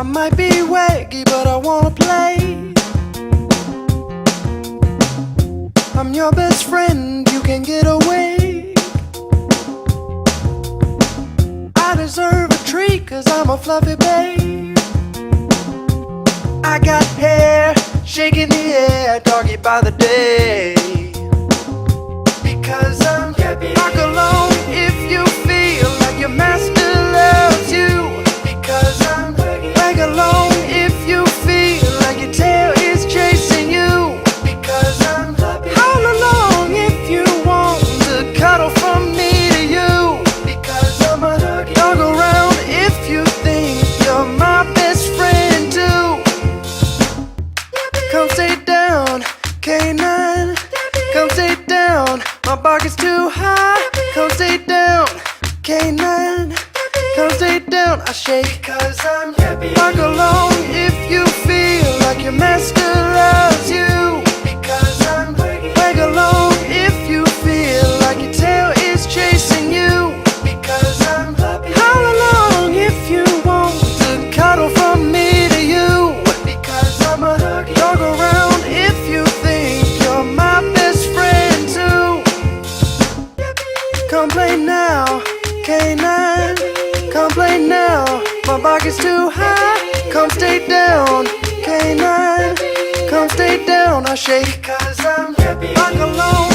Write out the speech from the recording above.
might be waggy, but I wanna play. I'm your best friend, you can get away. I deserve a treat, cause I'm a fluffy babe. I got hair shaking the air, doggy by the day. Because I'm happy. Rock alone if you feel like your master loves you. Because I'm wag alone if you feel like your tail is chasing you. Because I'm happy. Howl along if you want to cuddle from me to you. Because I'm a dog around if you think you're my best friend too. Come stay down, K9. Come stay down, my bark is too high. Come stay down, K9. Come stay down, I shake cause I'm happy. Bark alone if you feel like your master loves you. Because I'm wag alone if you feel like your tail is chasing you. Because I'm happy. Howl along if you want to cuddle from me to you. Because I'm a dog around if you think you're my best friend too. Come play now, K9. Come play now, my bark is too high. Come stay down, K9. Come stay down, I shake cause I'm happy. Bark alone